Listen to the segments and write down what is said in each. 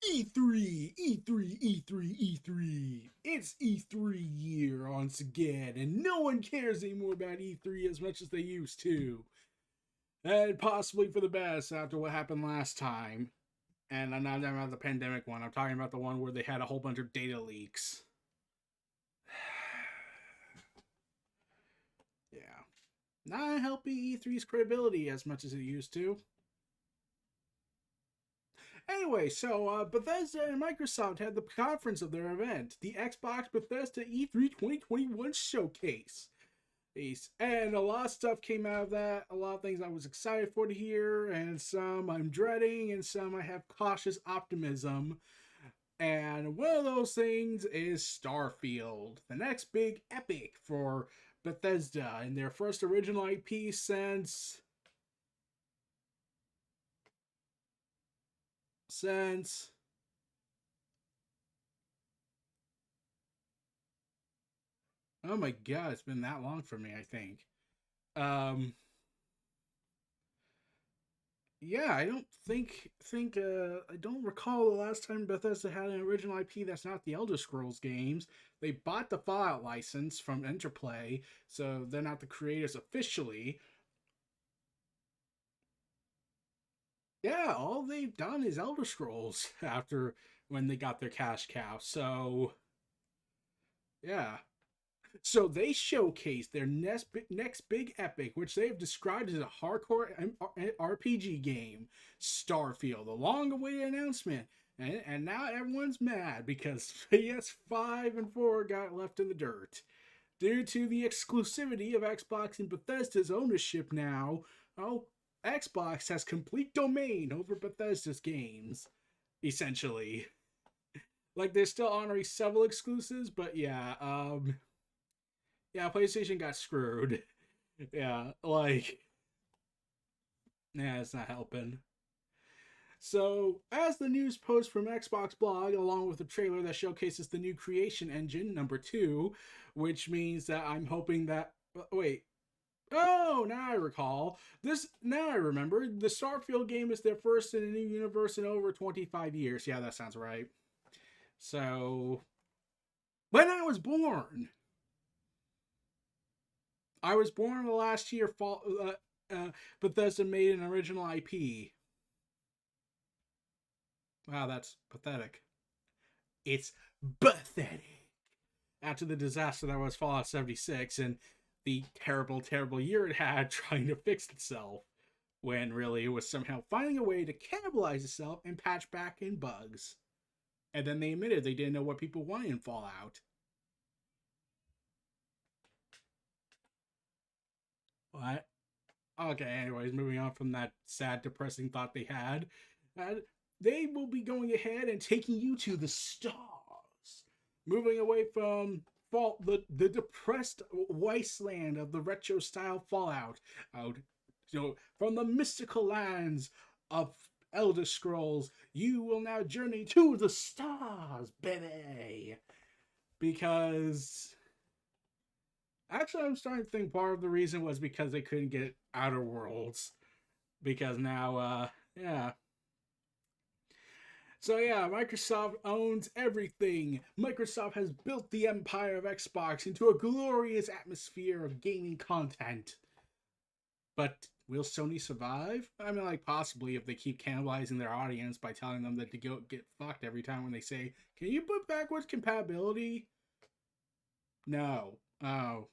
E3, E3, E3, E3. It's E3 year once again, and no one cares anymore about E3 as much as they used to. And possibly for the best after what happened last time. And I'm not talking about the pandemic one, I'm talking about the one where they had a whole bunch of data leaks. Yeah. Not helping E3's credibility as much as it used to. Anyway, Bethesda and Microsoft had the conference of their event, the Xbox Bethesda E3 2021 Showcase. And a lot of stuff came out of that. A lot of things I was excited for to hear, and some I'm dreading, and some I have cautious optimism. And one of those things is Starfield, the next big epic for Bethesda and their first original IP since oh my god, it's been that long for me, I think. Um yeah, I don't recall the last time Bethesda had an original IP that's not the Elder Scrolls games. They bought the Fallout license from Interplay, so they're not the creators officially. Yeah, all they've done is Elder Scrolls after when they got their cash cow. So, yeah. So they showcased their next big epic, which they have described as a hardcore RPG game, Starfield, a long-awaited announcement. And now everyone's mad because PS5 and 4 got left in the dirt. Due to the exclusivity of Xbox and Bethesda's ownership now, oh, Xbox has complete domain over Bethesda's games, essentially. Like they're still honoring several exclusives, but yeah, PlayStation got screwed. Yeah, yeah, it's not helping. So, as the news post from Xbox Blog, along with the trailer that showcases the new Creation Engine number 2, which means that I'm hoping that. Wait. Oh, now I recall. Now I remember. The Starfield game is their first in a new universe in over 25 years. Yeah, that sounds right. So, when I was born, I was born the last year Bethesda made an original IP. Wow, that's pathetic. It's pathetic. After the disaster that was Fallout 76 and the terrible, terrible year it had trying to fix itself, when really it was somehow finding a way to cannibalize itself and patch back in bugs. And then they admitted they didn't know what people wanted in Fallout. What? Okay, anyways, moving on from that sad, depressing thought they had. Uh, they will be going ahead and taking you to the stars. Moving away from the depressed wasteland of the retro style Fallout. Out, from the mystical lands of Elder Scrolls, you will now journey to the stars, baby. Because actually, I'm starting to think part of the reason was because they couldn't get Outer Worlds. Because now, yeah. So, yeah, Microsoft owns everything. Microsoft has built the empire of Xbox into a glorious atmosphere of gaming content. But will Sony survive? I mean, like, possibly if they keep cannibalizing their audience by telling them that they go get fucked every time when they say, "Can you put backwards compatibility?" No. Oh.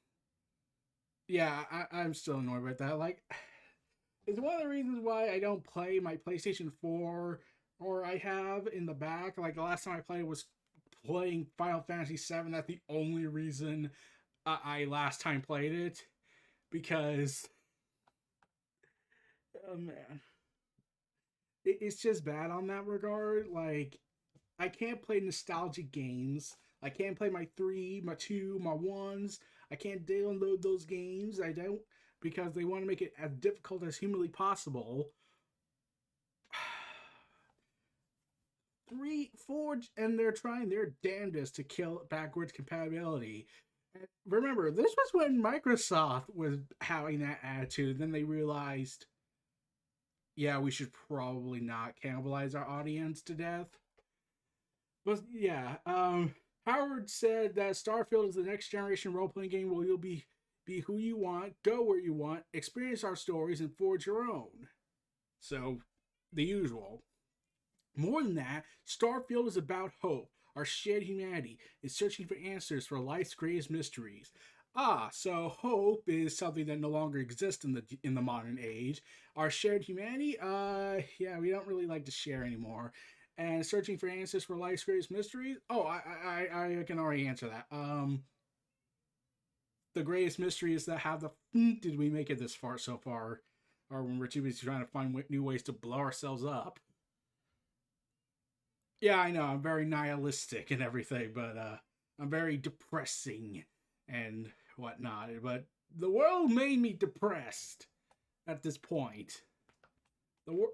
Yeah, I'm still annoyed with that. Like, it's one of the reasons why I don't play my PlayStation 4 or I have in the back. Like, the last time I played was playing Final Fantasy 7. That's the only reason I last time played it. Because, oh man, it's just bad on that regard. Like, I can't play nostalgic games. I can't play my 3, my 2, my 1s. I can't download those games. I don't because they want to make it as difficult as humanly possible. 3, 4, and they're trying their damnedest to kill backwards compatibility. Remember, this was when Microsoft was having that attitude. Then they realized, yeah, we should probably not cannibalize our audience to death. But yeah, Howard said that Starfield is the next generation role playing game where you'll be who you want, go where you want, experience our stories, and forge your own. So, the usual. More than that, Starfield is about hope, our shared humanity, and searching for answers for life's greatest mysteries. Ah, so hope is something that no longer exists in the modern age. Our shared humanity, yeah, we don't really like to share anymore. And searching for answers for life's greatest mysteries. Oh, I can already answer that. The greatest mystery is that how the did we make it this far so far, or when we're too busy trying to find new ways to blow ourselves up. Yeah, I know. I'm very nihilistic and everything, but I'm very depressing and whatnot. But the world made me depressed at this point.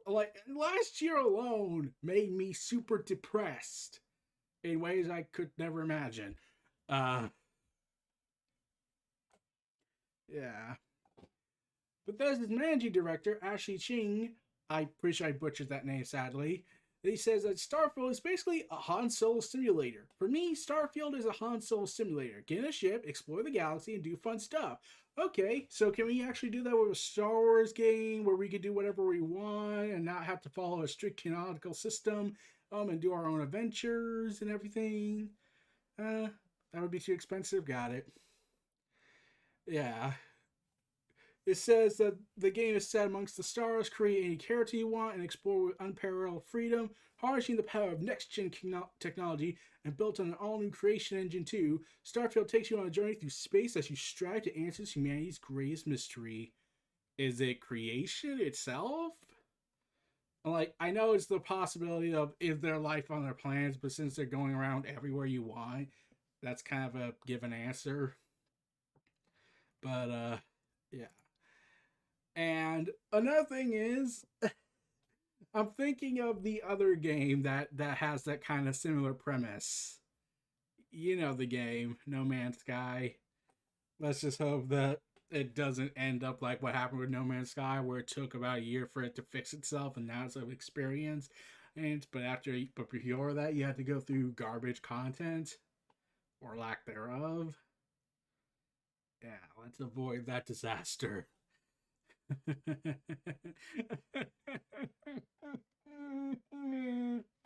Like last year alone made me super depressed in ways I could never imagine. Uh, yeah. Bethesda's managing director, Ashley Ching, I pretty sure I butchered that name sadly. He says that Starfield is basically a Han Solo simulator. For me, Starfield is a Han Solo simulator. Get in a ship, explore the galaxy, and do fun stuff. Okay, so can we actually do that with a Star Wars game where we could do whatever we want and not have to follow a strict canonical system, and do our own adventures and everything? That would be too expensive. Got it. Yeah. It says that the game is set amongst the stars, create any character you want, and explore with unparalleled freedom, harnessing the power of next gen technology and built on an all new creation engine too. Starfield takes you on a journey through space as you strive to answer humanity's greatest mystery. Is it creation itself? Like, I know it's the possibility of is there life on their planets, but since they're going around everywhere you want, that's kind of a given answer. But, yeah. And another thing is, I'm thinking of the other game that has that kind of similar premise. You know the game, No Man's Sky. Let's just hope that it doesn't end up like what happened with No Man's Sky, where it took about a year for it to fix itself, and now it's an experience. And but before that, you had to go through garbage content or lack thereof. Yeah, let's avoid that disaster.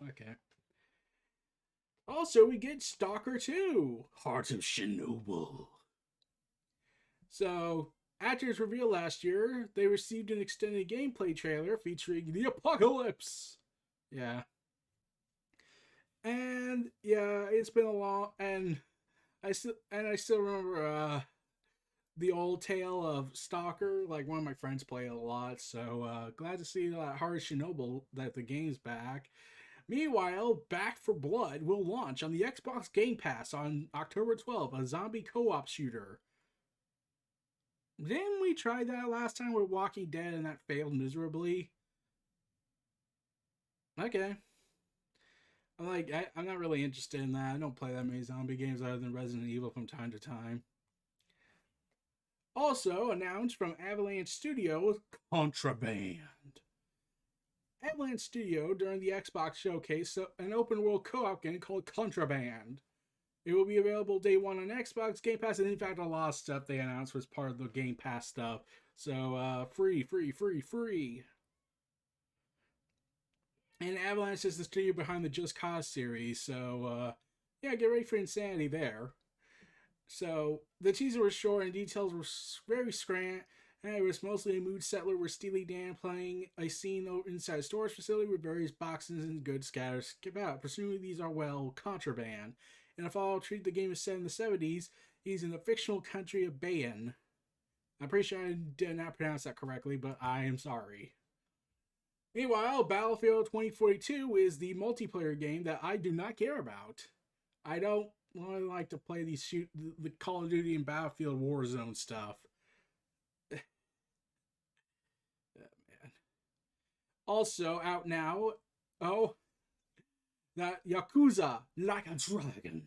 Okay. Also, we get Stalker 2, Heart of Chernobyl. So, after its reveal last year, they received an extended gameplay trailer featuring the apocalypse. Yeah. And yeah, it's been a long I still remember the old tale of Stalker. Like one of my friends play it a lot, so glad to see that Heart of Chernobyl that the game's back. Meanwhile, Back for Blood will launch on the Xbox Game Pass on October 12th, a zombie co-op shooter. Didn't we try that last time with Walking Dead and that failed miserably? Okay. I'm not really interested in that. I don't play that many zombie games other than Resident Evil from time to time. Also announced from Avalanche Studios, Contraband. Avalanche Studio during the Xbox showcase an open world co-op game called Contraband. It will be available day one on Xbox Game Pass, and in fact, a lot of stuff they announced was part of the Game Pass stuff. So free, free, free, free. And Avalanche is the studio behind the Just Cause series, so yeah, get ready for insanity there. So the teaser was short and details were very scant. And it was mostly a mood settler with Steely Dan playing a scene inside a storage facility with various boxes and goods scattered about. Presumably these are, well, contraband. And if I'll treat the game as set in the 70s, he's in the fictional country of Bayan. I'm pretty sure I did not pronounce that correctly, but I am sorry. Meanwhile, Battlefield 2042 is the multiplayer game that I do not care about. I don't really like to play the Call of Duty and Battlefield Warzone stuff. Man. Also out now, oh, that Yakuza Like a Dragon.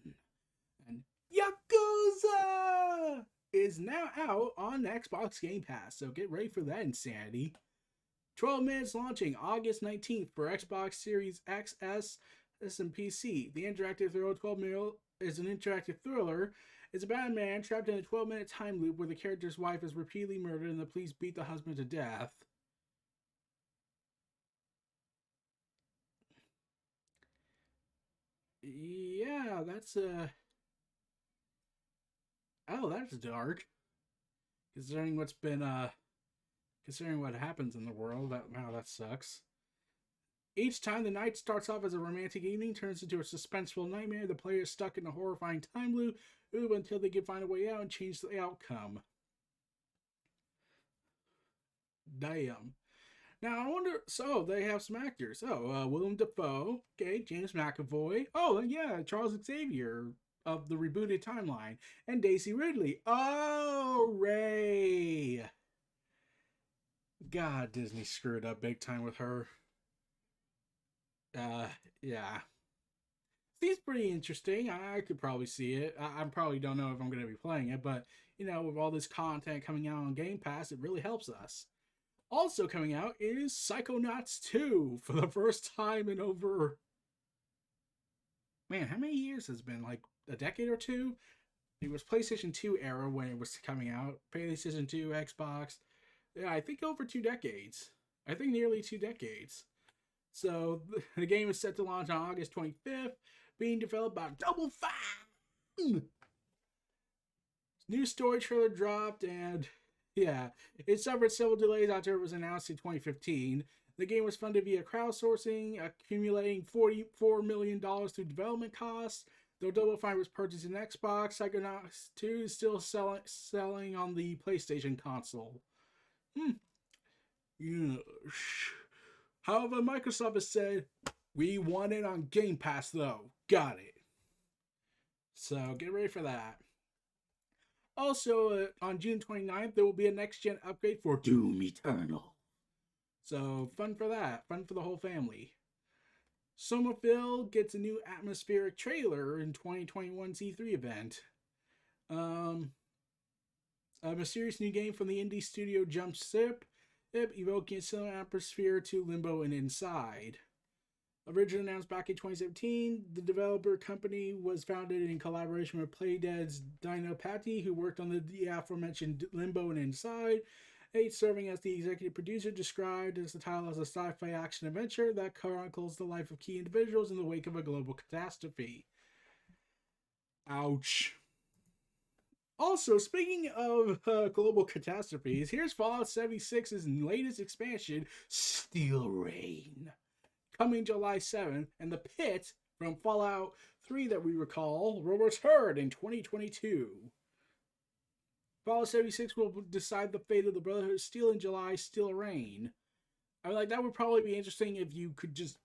And Yakuza is now out on Xbox Game Pass, so get ready for that insanity. 12 minutes launching August 19th for Xbox Series XS, This is in PC. The interactive thriller 12 mil is an interactive thriller. It's about a man trapped in a 12-minute time loop where the character's wife is repeatedly murdered and the police beat the husband to death. Yeah, that's oh, that's dark. Considering what's been considering what happens in the world, that sucks. Each time the night starts off as a romantic evening, turns into a suspenseful nightmare. The player is stuck in a horrifying time loop until they can find a way out and change the outcome. Damn. Now I wonder. So they have some actors. Oh, Willem Dafoe. Okay, James McAvoy. Oh, yeah, Charles Xavier of the rebooted timeline, and Daisy Ridley. Oh, Ray. God, Disney screwed up big time with her. Yeah. Seems pretty interesting. I could probably see it. I probably don't know if I'm going to be playing it, but with all this content coming out on Game Pass, it really helps us. Also coming out is Psychonauts 2 for the first time in over. Man, how many years has it been? Like a decade or two? It was PlayStation 2 era when it was coming out. PlayStation 2, Xbox. Yeah, I think over 2 decades. I think nearly 2 decades. So the game is set to launch on August 25th, being developed by Double Fine. New story trailer dropped, and yeah, it suffered several delays after it was announced in 2015. The game was funded via crowdsourcing, accumulating $44 million through development costs. Though Double Fine was purchased in Xbox, Psychonauts 2 is still selling on the PlayStation console. Yes. However, Microsoft has said, we want it on Game Pass though. Got it. So get ready for that. Also, on June 29th, there will be a next-gen upgrade for Doom Eternal. So fun for that. Fun for the whole family. Somerville gets a new atmospheric trailer in 2021 C3 event. A mysterious new game from the indie studio Jump Ship, evoking a similar atmosphere to Limbo and Inside. Originally announced back in 2017, the developer company was founded in collaboration with Playdead's Dino Patti, who worked on the aforementioned Limbo and Inside. Serving as the executive producer, described as the title as a sci-fi action adventure that chronicles the life of key individuals in the wake of a global catastrophe. Ouch. Also, speaking of global catastrophes, here's Fallout 76's latest expansion, Steel Rain, coming July 7th, and the Pit from Fallout 3 that we recall will return in 2022. Fallout 76 will decide the fate of the Brotherhood of Steel in July, Steel Rain. I mean, like, that would probably be interesting if you could just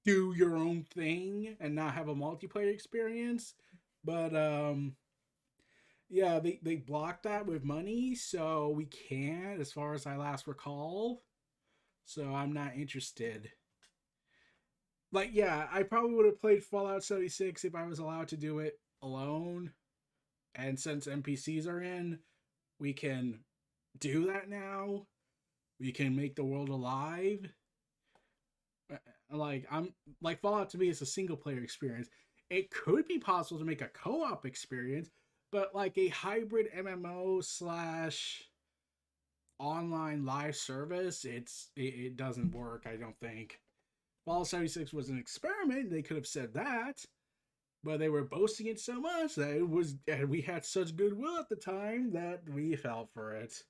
do your own thing and not have a multiplayer experience. But, yeah, they blocked that with money, so we can't, as far as I last recall. So I'm not interested. Like, yeah, I probably would have played Fallout 76 if I was allowed to do it alone. And since NPCs are in, we can do that now. We can make the world alive. Like Fallout to me is a single player experience. It could be possible to make a co-op experience, but like a hybrid MMO slash online live service, it doesn't work, I don't think. Fallout 76 was an experiment, they could have said that, but they were boasting it so much that it was, and we had such goodwill at the time that we fell for it.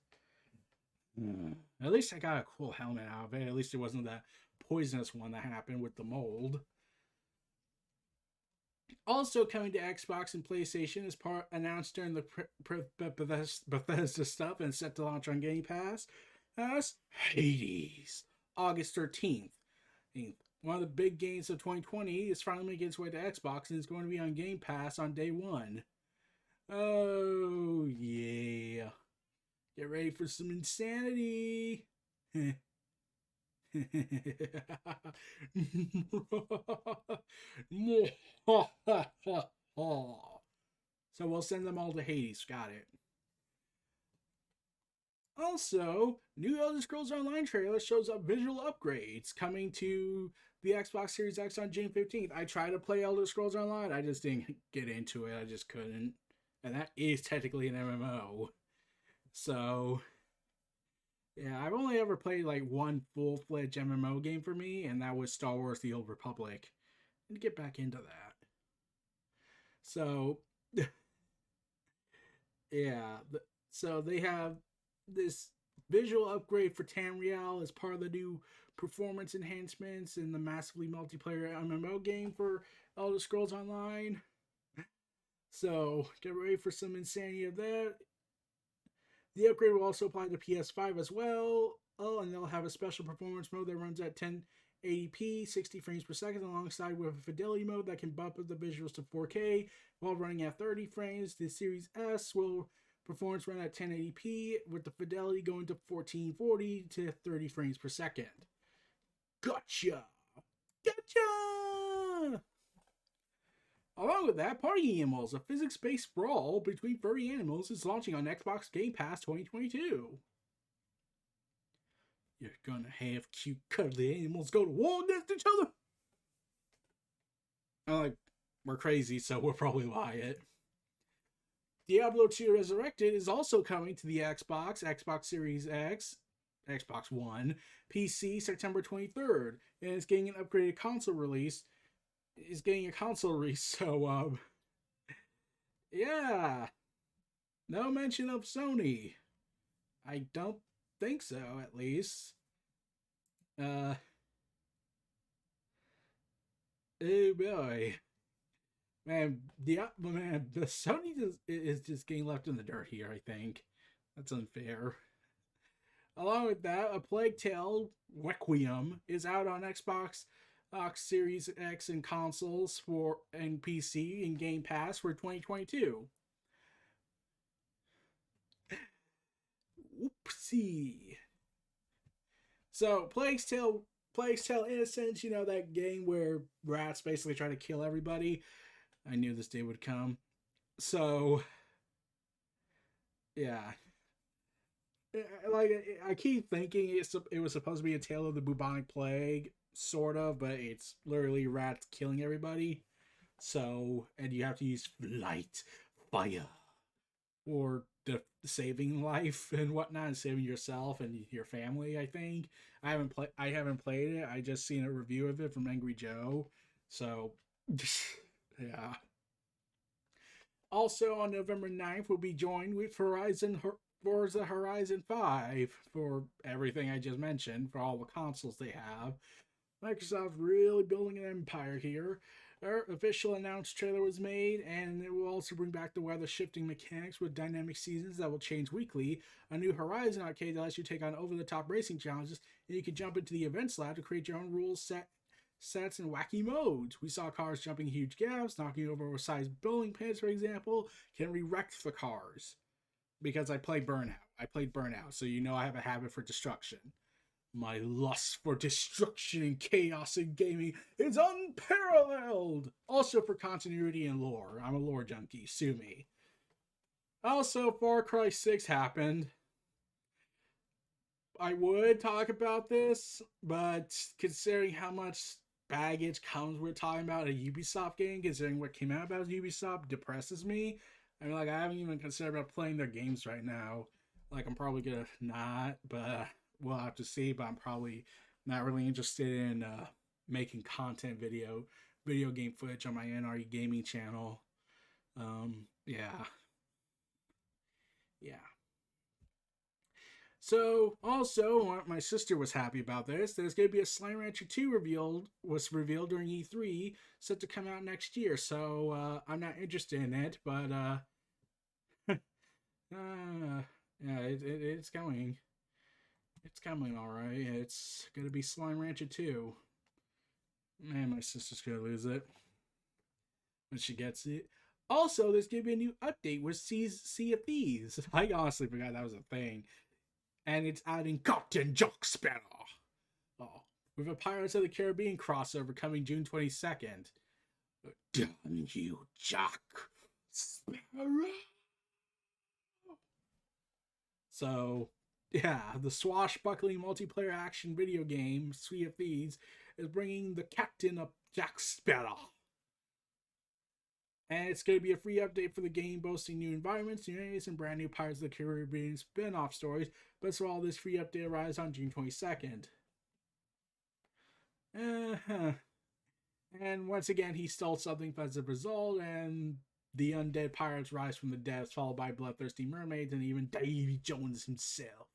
At least I got a cool helmet out of it. At least it wasn't that poisonous one that happened with the mold. Also coming to Xbox and PlayStation is announced during the Bethesda stuff and set to launch on Game Pass as Hades, August 13th. One of the big games of 2020 is finally making its way to Xbox and is going to be on Game Pass on day one. Oh, yeah. Get ready for some insanity. So we'll send them all to Hades. Got it. Also, New Elder Scrolls Online trailer shows up visual upgrades coming to the Xbox Series X on June 15th. I tried to play Elder Scrolls Online, I just didn't get into it. I just couldn't. And that is technically an MMO. So, yeah, I've only ever played like one full-fledged MMO game for me, and that was Star Wars The Old Republic. And to get back into that. So, yeah, so they have this visual upgrade for Tamriel as part of the new performance enhancements in the massively multiplayer MMO game for Elder Scrolls Online. So get ready for some insanity of that. The upgrade will also apply to PS5 as well. Oh, and they'll have a special performance mode that runs at 1080p, 60 frames per second, alongside with a fidelity mode that can bump up the visuals to 4K while running at 30 frames. The Series S will performance run at 1080p with the fidelity going to 1440 to 30 frames per second. Gotcha! Gotcha! Along with that, Party Animals, a physics-based brawl between furry animals, is launching on Xbox Game Pass 2022. You're gonna have cute, cuddly animals go to war against each other? I'm like, we're crazy, so we'll probably buy it. Diablo 2 Resurrected is also coming to the Xbox Series X, Xbox One, PC September 23rd, and it's getting an upgraded console release. It's getting a console release, so yeah. No mention of Sony. I don't think so, at least. Oh boy. Man, the Sony is just getting left in the dirt here, I think. That's unfair. Along with that, A Plague Tale Requiem is out on Xbox Series X and consoles and PC and Game Pass for 2022. Whoopsie. So, Plague's Tale Innocence, you know, that game where rats basically try to kill everybody. I knew this day would come. So, yeah. Like, I keep thinking it was supposed to be a tale of the bubonic plague, sort of, but it's literally rats killing everybody. So, and you have to use light, fire, or the saving life and whatnot, and saving yourself and your family. I think I haven't played it. I just seen a review of it from Angry Joe. So, yeah. Also on November 9th, we'll be joined with Forza Horizon 5 for everything I just mentioned, for all the consoles they have. Microsoft really building an empire here. Our official announced trailer was made, and it will also bring back the weather shifting mechanics with dynamic seasons that will change weekly. A new Horizon arcade that lets you take on over-the-top racing challenges, and you can jump into the events lab to create your own rules, sets, and wacky modes. We saw cars jumping huge gaps, knocking over oversized bowling pins, for example. Can re-wreck the cars. Because I played Burnout, so you know I have a habit for destruction. My lust for destruction and chaos in gaming is unparalleled! Also for continuity and lore. I'm a lore junkie, sue me. Also, Far Cry 6 happened. I would talk about this, but considering how much baggage comes with talking about a Ubisoft game, considering what came out about Ubisoft depresses me. I mean, like, I haven't even considered about playing their games right now. Like, I'm probably gonna not, but we'll have to see. But I'm probably not really interested in making video game footage on my NRE gaming channel. Yeah. Yeah. So, also, my sister was happy about this. There's going to be a Slime Rancher 2 was revealed during E3, set to come out next year. So, I'm not interested in it, but, yeah, it's coming. It's coming, alright. It's going to be Slime Rancher 2. Man, my sister's going to lose it when she gets it. Also, there's going to be a new update with Sea of Thieves. I honestly forgot that was a thing. And it's adding Captain Jack Sparrow. Oh, with a Pirates of the Caribbean crossover coming June 22nd. Damn you, Jack Sparrow. So, Yeah, the swashbuckling multiplayer action video game Suffice is bringing the captain of Jack Sparrow. And it's going to be a free update for the game, boasting new environments, new areas, and brand new Pirates of the Caribbean spin off stories. But so all this free update arrives on June 22nd. Uh-huh. And once again, he stole something as a result, and the undead pirates rise from the depths, followed by bloodthirsty mermaids and even Davy Jones himself.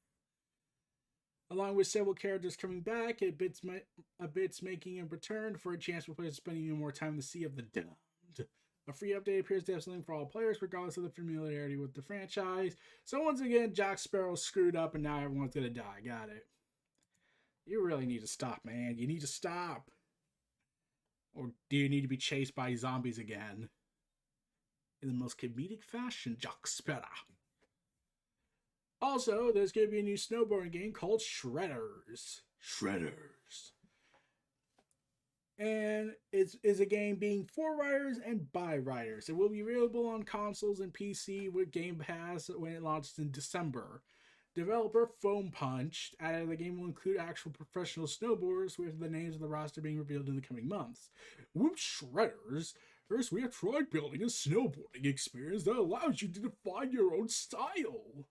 Along with several characters coming back, a bit's making a return for a chance for players spending even more time in the Sea of the Damned. A free update appears to have something for all players, regardless of the familiarity with the franchise. So once again, Jack Sparrow screwed up, and now everyone's gonna die. Got it. You really need to stop, man. You need to stop. Or do you need to be chased by zombies again? In the most comedic fashion, Jack Sparrow. Also, there's going to be a new snowboarding game called Shredders. Shredders. And it's a game being for riders and by riders. It will be available on consoles and PC with Game Pass when it launches in December. Developer Foam Punch added the game will include actual professional snowboarders, with the names of the roster being revealed in the coming months. With Shredders, first we have tried building a snowboarding experience that allows you to define your own style.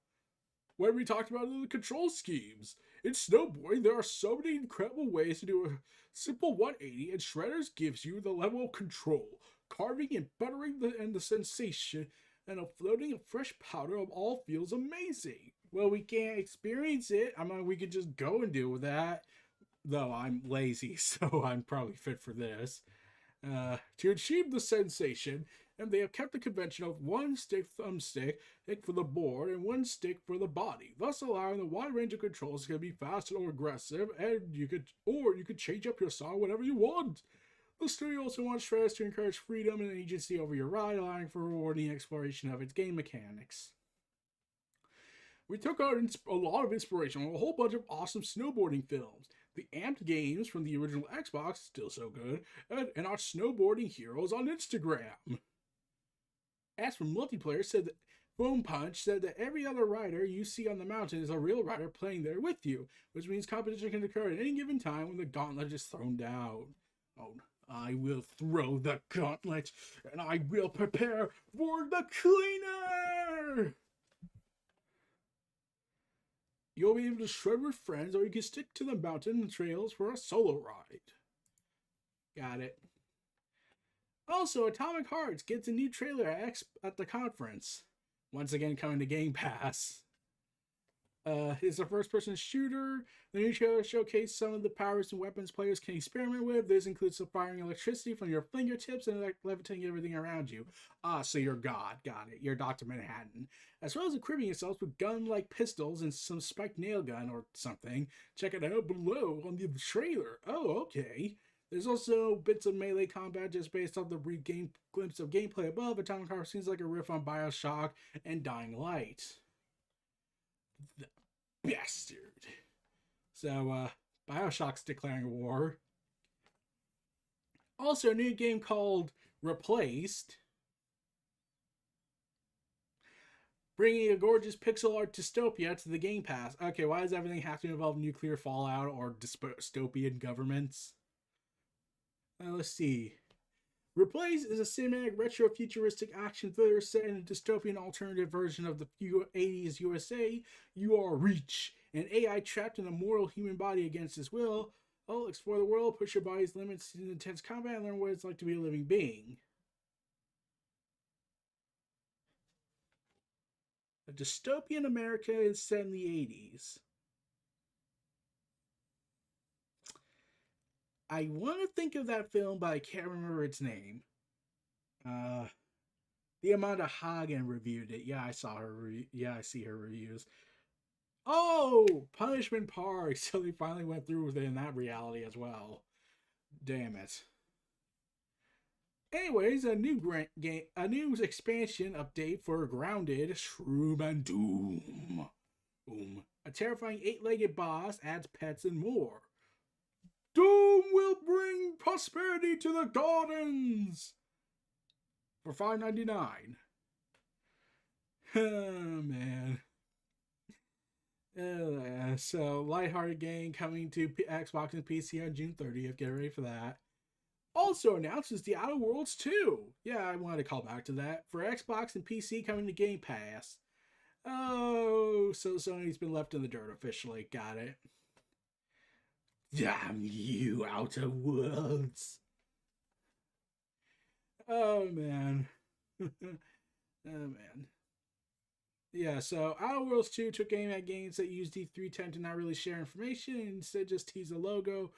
When we talked about the control schemes. In snowboarding, there are so many incredible ways to do a simple 180, and Shredders gives you the level of control, carving and buttering the sensation, and a floating of fresh powder of all feels amazing. Well, we can't experience it. I mean, we could just go and do that. Though I'm lazy, so I'm probably fit for this. To achieve the sensation, and they have kept the convention of one thumbstick for the board and one stick for the body, thus allowing the wide range of controls to be fast or aggressive, and you could change up your style whenever you want. The studio also wants Shredders to encourage freedom and agency over your ride, allowing for rewarding exploration of its game mechanics. We took out a lot of inspiration from a whole bunch of awesome snowboarding films. The amped games from the original Xbox, still so good, and our snowboarding heroes on Instagram. As for multiplayer, Foam Punch said that every other rider you see on the mountain is a real rider playing there with you, which means competition can occur at any given time when the gauntlet is thrown down. Oh, I will throw the gauntlet, and I will prepare for the cleaner! You'll be able to shred with friends, or you can stick to the mountain trails for a solo ride. Got it. Also, Atomic Hearts gets a new trailer at the conference. Once again, coming to Game Pass. It's a first-person shooter. The new trailer showcased some of the powers and weapons players can experiment with. This includes firing electricity from your fingertips and levitating everything around you. So you're God. Got it. You're Dr. Manhattan. As well as equipping yourselves with gun-like pistols and some spiked nail gun or something. Check it out below on the trailer. Oh, okay. There's also bits of melee combat just based off the brief glimpse of gameplay above. Atomic Heart seems like a riff on Bioshock and Dying Light. The bastard. So, Bioshock's declaring war. Also, a new game called Replaced, bringing a gorgeous pixel art dystopia to the Game Pass. Okay, why does everything have to involve nuclear fallout or dystopian governments? Let's see. Replace is a cinematic retro-futuristic action thriller set in a dystopian alternative version of the 80s USA. You are Reach, an AI trapped in a mortal human body against his will. Oh, explore the world, push your body's limits in intense combat, and learn what it's like to be a living being. A dystopian America is set in the 80s. I want to think of that film, but I can't remember its name. The Amanda Hagen reviewed it. Yeah, I saw her. I see her reviews. Oh, Punishment Park. So they finally went through with it in that reality as well. Damn it. Anyways, a new expansion update for Grounded, Shroom and Doom. Boom. A terrifying 8-legged boss adds pets and more. Doom will bring prosperity to the gardens for $5.99. Oh, man. So, lighthearted game coming to Xbox and PC on June 30th. Get ready for that. Also announces The Outer Worlds 2. Yeah, I wanted to call back to that. For Xbox and PC coming to Game Pass. Oh, so Sony's been left in the dirt officially. Got it. Damn you, Outer Worlds. Oh, man. Oh, man. Yeah, so Outer Worlds 2 took aim at games that use D310 to not really share information and instead just tease the logo,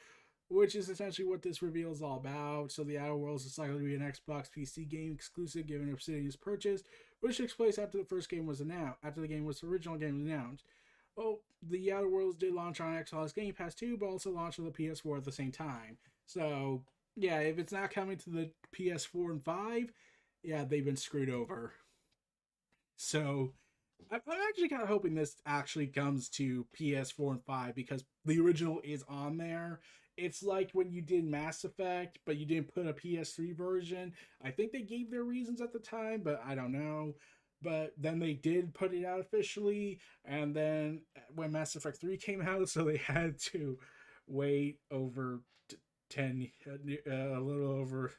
which is essentially what this reveal is all about. So the Outer Worlds is likely to be an Xbox PC game exclusive given Obsidian's purchase, which takes place after the first game was announced, after the original game was announced. Well, the Outer Worlds did launch on Xbox Game Pass too, but also launched on the PS4 at the same time. So yeah, if it's not coming to the PS4 and 5, yeah, they've been screwed over. So I'm actually kind of hoping this actually comes to PS4 and 5 because the original is on there. It's like when you did Mass Effect, but you didn't put a PS3 version. I think they gave their reasons at the time, but I don't know. But then they did put it out officially, and then when Mass Effect 3 came out, so they had to wait over 10, a little over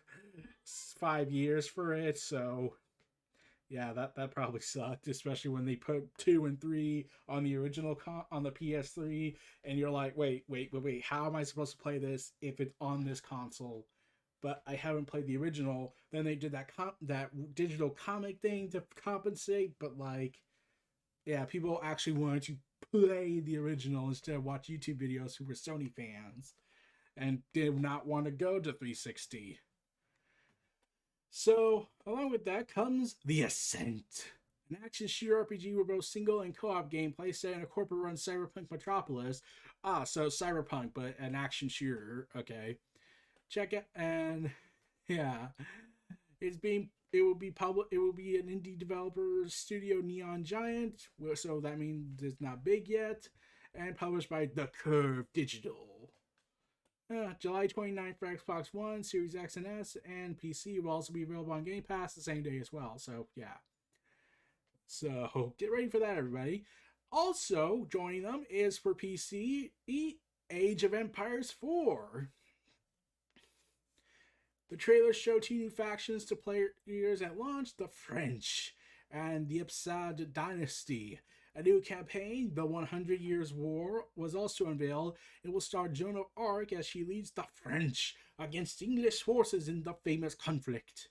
5 years for it. So yeah, that probably sucked, especially when they put 2 and 3 on the original on the PS3, and you're like, wait, how am I supposed to play this if it's on this console? But I haven't played the original. Then they did that digital comic thing to compensate, but like, yeah, people actually wanted to play the original instead of watch YouTube videos who were Sony fans and did not want to go to 360. So, along with that comes The Ascent, an action shooter RPG with both single and co-op gameplay set in a corporate-run cyberpunk metropolis. So cyberpunk, but an action shooter. Okay, check it. And yeah, it will be public. It will be an indie developer studio, Neon Giant. So that means it's not big yet, and published by The Curve Digital. July 29th for Xbox One, Series X and S, and PC will also be available on Game Pass the same day as well. So, yeah. So, get ready for that, everybody. Also, joining them is for PC, Age of Empires 4. The trailers show 2 new factions to players at launch: the French and the Ipsad Dynasty. A new campaign, The 100 Years' War, was also unveiled. It will star Joan of Arc as she leads the French against English forces in the famous conflict.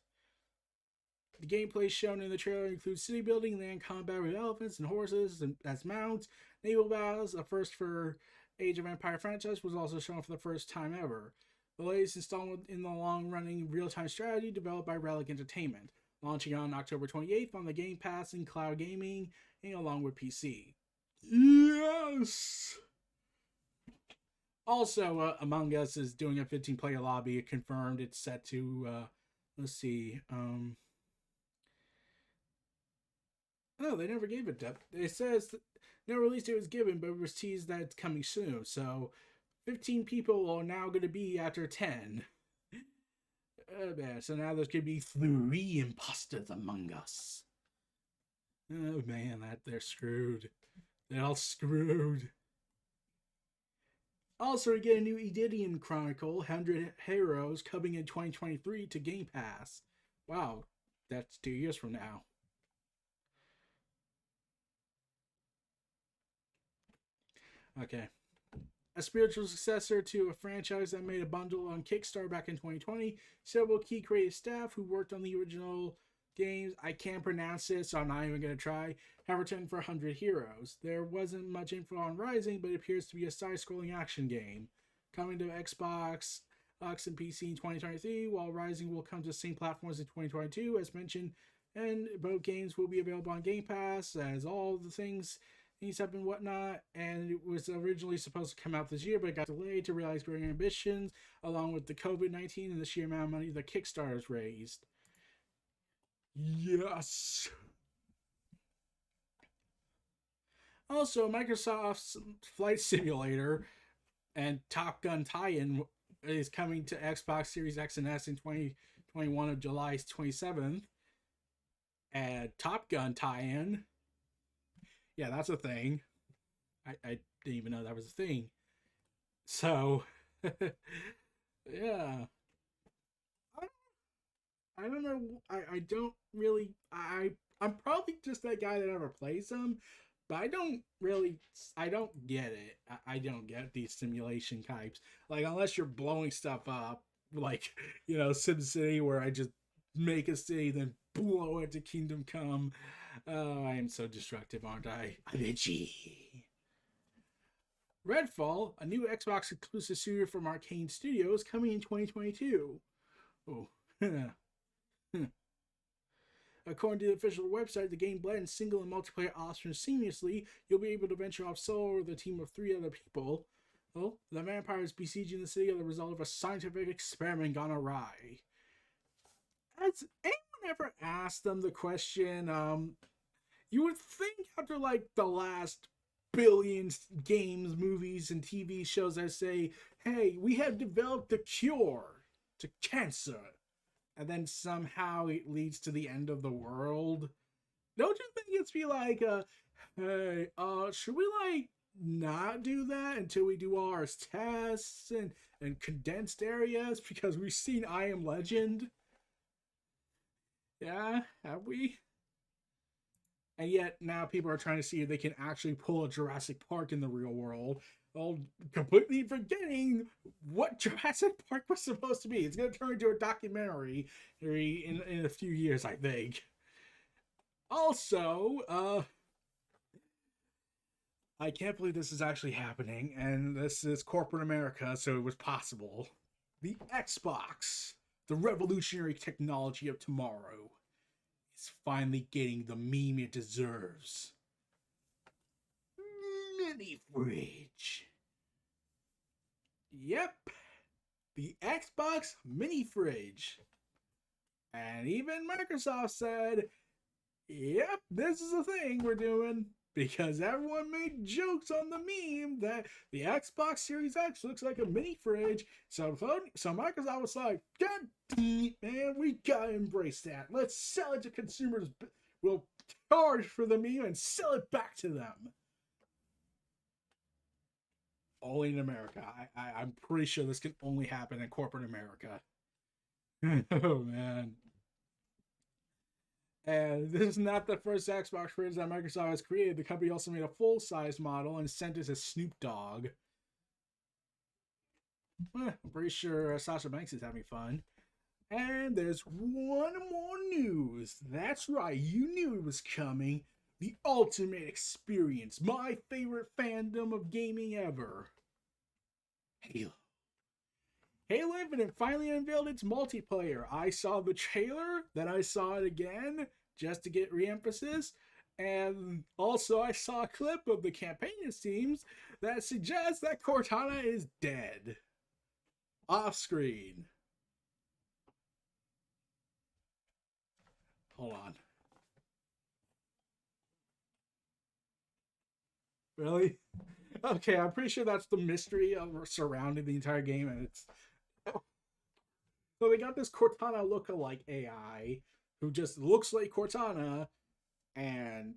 The gameplay shown in the trailer includes city building, land combat with elephants and horses as mounts, naval battles. A first for Age of Empire franchise was also shown for the first time ever. The latest installment in the long-running real-time strategy developed by Relic Entertainment, launching on October 28th on the Game Pass and cloud gaming, and along with PC. Yes! Also, Among Us is doing a 15-player lobby. It confirmed it's set to, let's see, oh, they never gave it depth. It says no release date was given, but it was teased that it's coming soon. So 15 people are now going to be after 10. Man, so now there's going to be 3 imposters among us. Oh man, they're screwed. They're all screwed. Also, we get a new Edidian Chronicle, 100 Heroes, coming in 2023 to Game Pass. Wow, that's 2 years from now. Okay. A spiritual successor to a franchise that made a bundle on Kickstarter back in 2020, several key creative staff who worked on the original games, I can't pronounce it, so I'm not even going to try, have returned for 100 Heroes. There wasn't much info on Rising, but it appears to be a side-scrolling action game. Coming to Xbox, X, and PC in 2023, while Rising will come to the same platforms in 2022, as mentioned, and both games will be available on Game Pass, as all the things up and whatnot, and it was originally supposed to come out this year, but it got delayed to realize growing ambitions, along with the COVID-19 and the sheer amount of money the Kickstarter's raised. Yes! Also, Microsoft's Flight Simulator and Top Gun tie-in is coming to Xbox Series X and S in 2021 of July 27th. And Top Gun tie-in, yeah, that's a thing. I didn't even know that was a thing. So, yeah. I, I don't know. I don't really. I'm probably just that guy that never plays them, but I don't really. I don't get it. I don't get these simulation types. Like unless you're blowing stuff up, like SimCity, where I just make a city then blow it to Kingdom Come. Oh, I am so destructive, aren't I? I'm itchy. Redfall, a new Xbox exclusive studio from Arkane Studios, coming in 2022. Oh. According to the official website, the game blends single and multiplayer options seamlessly. You'll be able to venture off solo with a team of 3 other people. Well, the vampires besieging the city are the result of a scientific experiment gone awry. Has anyone ever asked them the question? You would think after like the last billions games, movies, and TV shows that say, "Hey, we have developed a cure to cancer," and then somehow it leads to the end of the world. Don't you think it's be like, hey, should we like not do that until we do all our tests and condensed areas because we've seen I Am Legend? Yeah, have we? And yet now people are trying to see if they can actually pull a Jurassic Park in the real world. Well, completely forgetting what Jurassic Park was supposed to be. It's going to turn into a documentary in a few years, I think. Also, I can't believe this is actually happening, and this is corporate America, so it was possible. The Xbox, the revolutionary technology of tomorrow, is finally getting the meme it deserves. Mini fridge. Yep, the Xbox mini fridge. And even Microsoft said, yep, this is a thing we're doing. Because everyone made jokes on the meme that the Xbox Series X looks like a mini fridge. So Microsoft was like, God damn it, man, we gotta embrace that. Let's sell it to consumers. We'll charge for the meme and sell it back to them. Only in America. I'm pretty sure this can only happen in corporate America. Oh, man. And this is not the first Xbox fridge that Microsoft has created. The company also made a full-size model and sent it to Snoop Dogg. I'm pretty sure Sasha Banks is having fun. And there's one more news. That's right, you knew it was coming. The ultimate experience, my favorite fandom of gaming ever. Halo. Halo Infinite finally unveiled its multiplayer. I saw the trailer, then I saw it again just to get re-emphasis, and also I saw a clip of the campaign, it seems, that suggests that Cortana is dead. Off screen. Hold on. Really? Okay, I'm pretty sure that's the mystery of surrounding the entire game, and it's so they got this Cortana look-alike AI who just looks like Cortana, and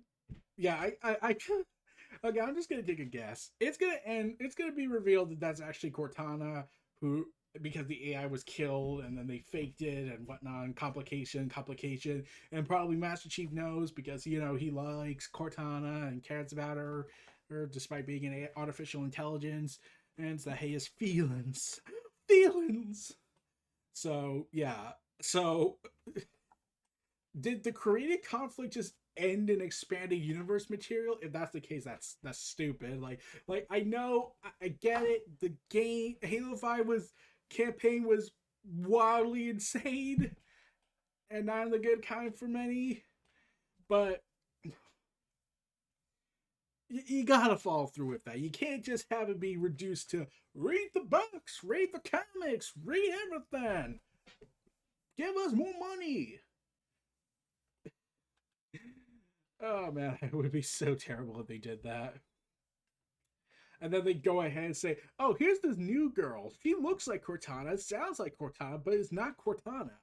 yeah, okay, I'm just gonna take a guess. It's gonna end. It's gonna be revealed that that's actually Cortana, who because the AI was killed and then they faked it and whatnot, and complication, and probably Master Chief knows because he likes Cortana and cares about her despite being an artificial intelligence, and it's that he has feelings. So yeah, so did the creative conflict just end in expanded universe material? If that's the case, that's stupid. Like I know I get it. The game Halo 5 was campaign was wildly insane and not the good kind for many, but you gotta follow through with that. You can't just have it be reduced to read the books, read the comics, read everything. Give us more money. Oh man, it would be so terrible if they did that. And then they go ahead and say, "Oh, here's this new girl. She looks like Cortana, sounds like Cortana, but it's not Cortana."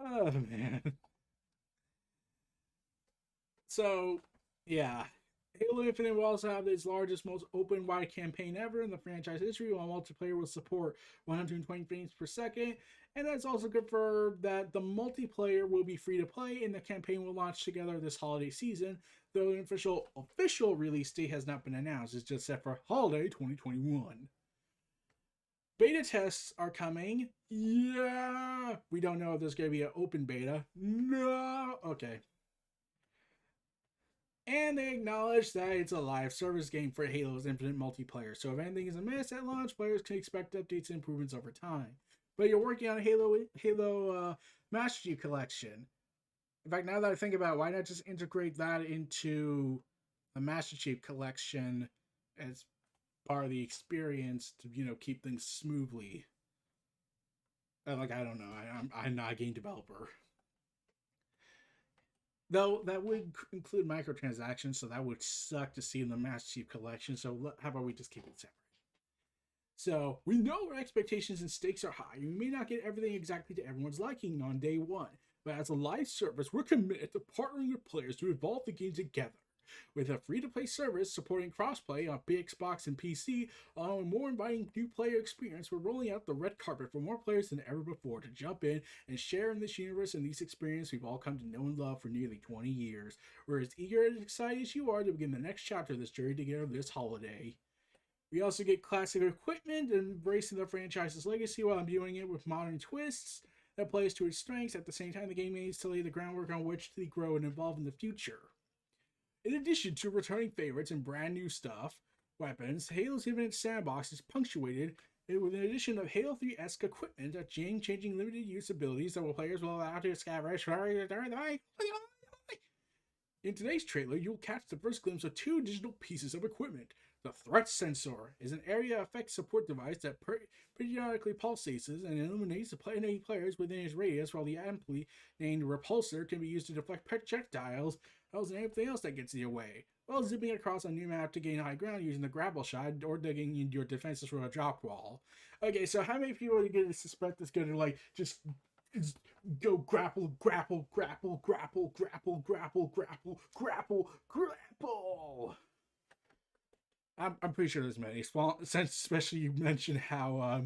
Oh man. So, yeah, Halo Infinite will also have its largest, most open wide campaign ever in the franchise history, while multiplayer will support 120 frames per second. And that's also confirmed that the multiplayer will be free to play and the campaign will launch together this holiday season, though an official release date has not been announced. It's just set for holiday 2021. Beta tests are coming. Yeah. We don't know if there's going to be an open beta. No. Okay. And they acknowledge that it's a live service game for Halo's Infinite multiplayer. So if anything is amiss at launch, players can expect updates and improvements over time. But you're working on a Halo Master Chief Collection. In fact, now that I think about it, why not just integrate that into the Master Chief Collection as part of the experience to, keep things smoothly? I don't know. I'm not a game developer. Though that would include microtransactions, so that would suck to see in the Master Chief Collection. So how about we just keep it separate? So we know our expectations and stakes are high. We may not get everything exactly to everyone's liking on day one, but as a live service, we're committed to partnering with players to evolve the game together. With a free-to-play service supporting crossplay on Xbox and PC, along with more inviting new player experience, we're rolling out the red carpet for more players than ever before to jump in and share in this universe and these experiences we've all come to know and love for nearly 20 years. We're as eager and excited as you are to begin the next chapter of this journey together this holiday. We also get classic equipment, embracing the franchise's legacy while imbuing it with modern twists that plays to its strengths. At the same time, the game needs to lay the groundwork on which to grow and evolve in the future. In addition to returning favorites and brand new stuff, weapons, Halo's Infinite Sandbox is punctuated with an addition of Halo 3-esque equipment that game-changing limited use abilities that players will allow to scavenge. In today's trailer, you'll catch the first glimpse of two additional pieces of equipment. The Threat Sensor is an area effect support device that periodically pulsates and illuminates any players within its radius, while the aptly named Repulsor can be used to deflect projectiles and anything else that gets in your way, while zipping across a new map to gain high ground using the grapple shot or digging into your defenses through a drop wall. Okay, so how many people are you going to suspect is going to just go grapple. I'm pretty sure there's many. Since especially you mentioned how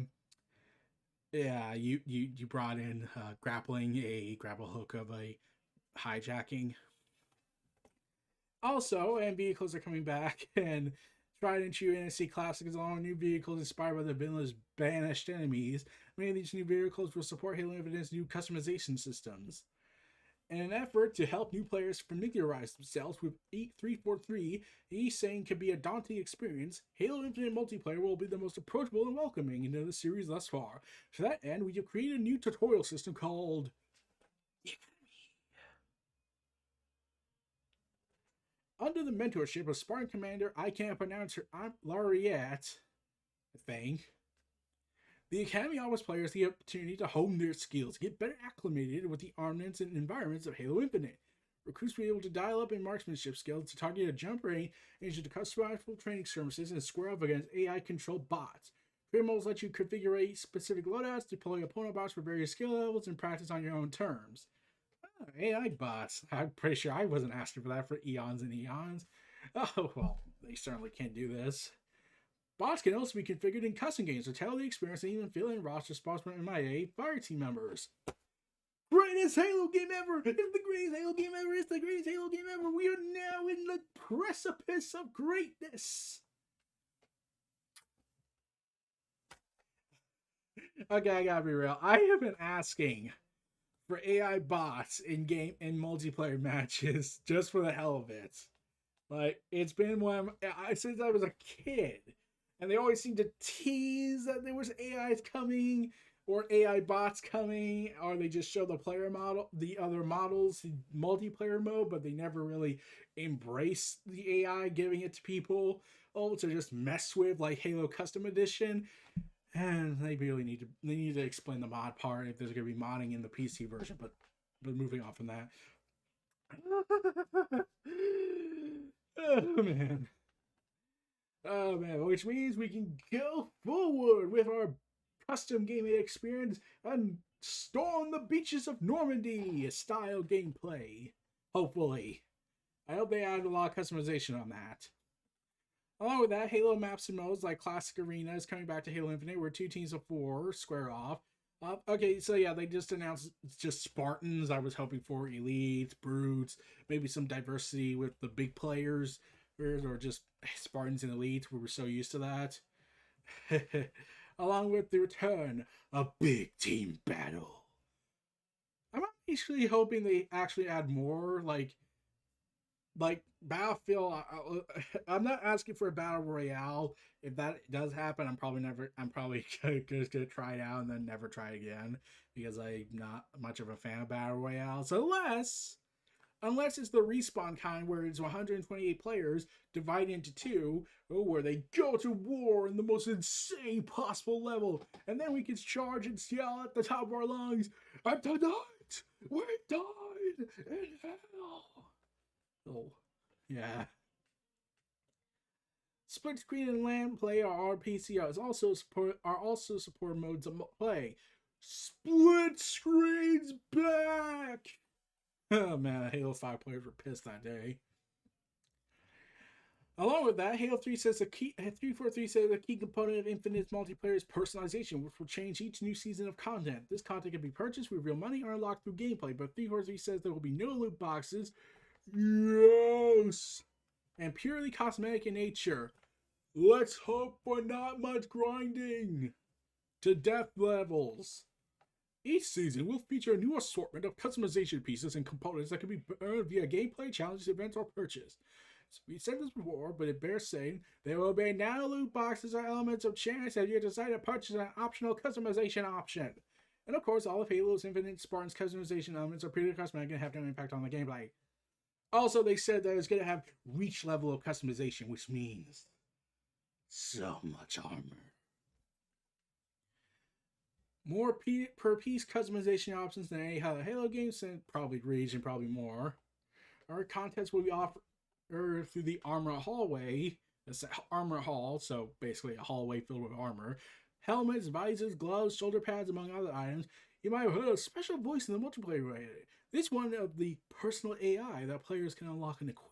you brought in grappling, a grapple hook of a hijacking. Also, and vehicles are coming back, and tried and true NSC classics along with new vehicles inspired by the villain's banished enemies. Many of these new vehicles will support Halo Infinite's new customization systems. In an effort to help new players familiarize themselves with 8343, he's saying can be a daunting experience, Halo Infinite multiplayer will be the most approachable and welcoming into the series thus far. To that end, we have created a new tutorial system called under the mentorship of Spartan Commander, I can't pronounce her, Lariat, the Academy offers players the opportunity to hone their skills, get better acclimated with the armaments and environments of Halo Infinite. Recruits will be able to dial up in marksmanship skills to target a jump range into customizable training services and square up against AI-controlled bots. Career modes let you configure specific loadouts, deploy opponent bots for various skill levels, and practice on your own terms. AI bots. I'm pretty sure I wasn't asking for that for eons and eons. Oh, well, they certainly can't do this. Bots can also be configured in custom games to tailor the experience and even fill in roster spots from MIA fire team members. Greatest Halo game ever! It's the greatest Halo game ever! It's the greatest Halo game ever! We are now in the precipice of greatness! Okay, I gotta be real. I have been asking for AI bots in game and multiplayer matches just for the hell of it. Like, it's been since I was a kid. And they always seem to tease that there was AIs coming or AI bots coming, or they just show the player model, the other models, the multiplayer mode, but they never really embrace the AI, giving it to people to just mess with, like Halo Custom Edition. And they really need to explain the mod part if there's going to be modding in the PC version. But moving on from that. Oh man, which means we can go forward with our custom gaming experience and storm the beaches of Normandy style gameplay. Hopefully. I hope they add a lot of customization on that. Along with that, Halo maps and modes like Classic Arena is coming back to Halo Infinite, where 2 teams of 4 square off. Okay, so yeah, they just announced just Spartans. I was hoping for elites, brutes, maybe some diversity with the big players, or just Spartans and elites. We were so used to that. Along with the return of big team battle. I'm actually hoping they actually add more, like Battlefield. I'm not asking for a battle royale. If that does happen, I'm probably never. I'm probably just gonna try it out and then never try again because I'm not much of a fan of battle royales. Unless it's the respawn kind where it's 128 players divided into two, where they go to war in the most insane possible level, and then we can charge and yell at the top of our lungs, "And tonight we died in hell." Oh, yeah. Split screen and LAN play are RPCRs also support modes of play. Split screens back. Oh man, Halo 5 players were pissed that day. Along with that, Halo 3 says 343 says a key component of Infinite's multiplayer is personalization, which will change each new season of content. This content can be purchased with real money or unlocked through gameplay, but 343 says there will be no loot boxes. Yes! And purely cosmetic in nature. Let's hope for not much grinding to death levels. Each season will feature a new assortment of customization pieces and components that can be earned via gameplay, challenges, events, or purchase. We said this before, but it bears saying there will be no loot boxes or elements of chance if you decide to purchase an optional customization option. And of course, all of Halo's Infinite Spartan's customization elements are purely cosmetic and have no impact on the gameplay. Also, they said that it's going to have reach level of customization, which means so much armor. More per piece customization options than any other Halo game, and probably Reach and probably more. Our contests will be offered through the Armor Hallway. It's Armor Hall, so basically a hallway filled with armor. Helmets, visors, gloves, shoulder pads, among other items. You might have heard a special voice in the multiplayer area. This one of the personal AI that players can unlock and equip.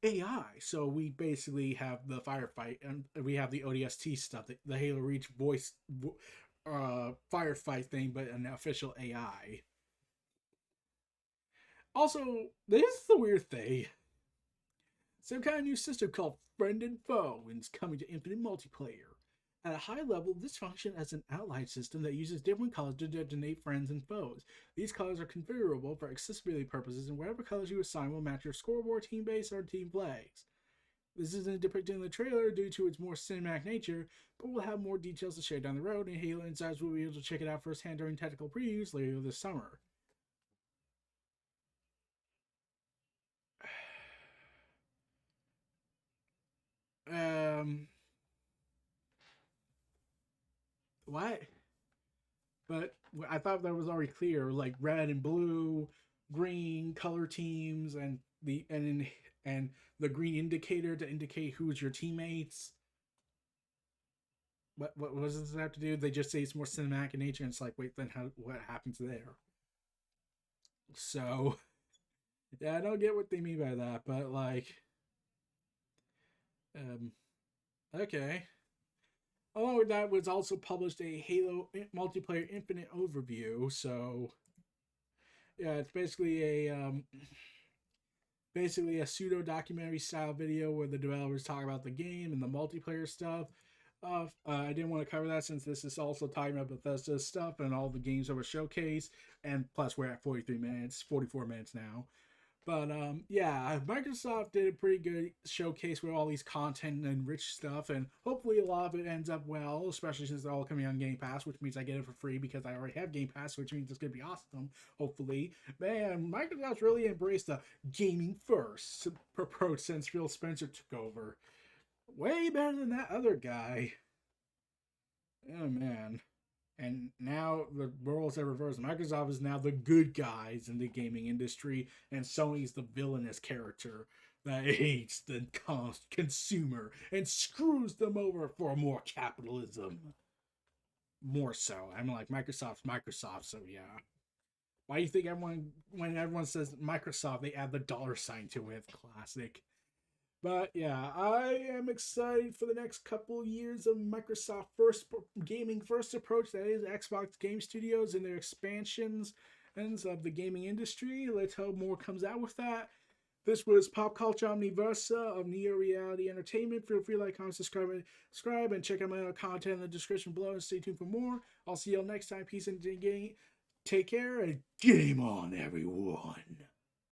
AI. So we basically have the firefight and we have the ODST stuff, the Halo Reach voice firefight thing, but an official AI. Also, this is the weird thing. Some kind of new system called Friend and Foe is coming to Infinite Multiplayer. At a high level, this functions as an allied system that uses different colors to designate friends and foes. These colors are configurable for accessibility purposes, and whatever colors you assign will match your scoreboard, team base, or team flags. This isn't depicted in the trailer due to its more cinematic nature, but we'll have more details to share down the road, and Halo Insiders will be able to check it out firsthand during technical previews later this summer. What? But I thought that was already clear, like red and blue, green color teams, and the green indicator to indicate who's your teammates. What does this have to do? They just say it's more cinematic in nature, and it's like, wait, then what happens there? So yeah, I don't get what they mean by that, but like, um, okay. Along with that was also published a Halo multiplayer Infinite overview. So yeah, it's basically a pseudo documentary style video where the developers talk about the game and the multiplayer stuff. I didn't want to cover that since this is also talking about Bethesda stuff and all the games that were showcased, and plus we're at 43 minutes, 44 minutes now. But yeah, Microsoft did a pretty good showcase with all these content and rich stuff, and hopefully a lot of it ends up well, especially since they're all coming on Game Pass, which means I get it for free because I already have Game Pass, which means it's gonna be awesome. Hopefully, man, Microsoft's really embraced the gaming first approach since Phil Spencer took over. Way better than that other guy. Oh man. And now the roles are reversed. Microsoft is now the good guys in the gaming industry, and Sony's the villainous character that hates the consumer and screws them over for more capitalism. More so. I'm like, Microsoft's Microsoft, so yeah. Why do you think when everyone says Microsoft, they add the $sign to it? Classic. But yeah, I am excited for the next couple years of Microsoft gaming first approach, that is Xbox Game Studios and their expansions of the gaming industry. Let's hope more comes out with that. This was Pop Culture Omniversa of Neo Reality Entertainment. Feel free to like, comment, subscribe, and check out my other content in the description below. And stay tuned for more. I'll see y'all next time. Peace and game. Take care and game on, everyone.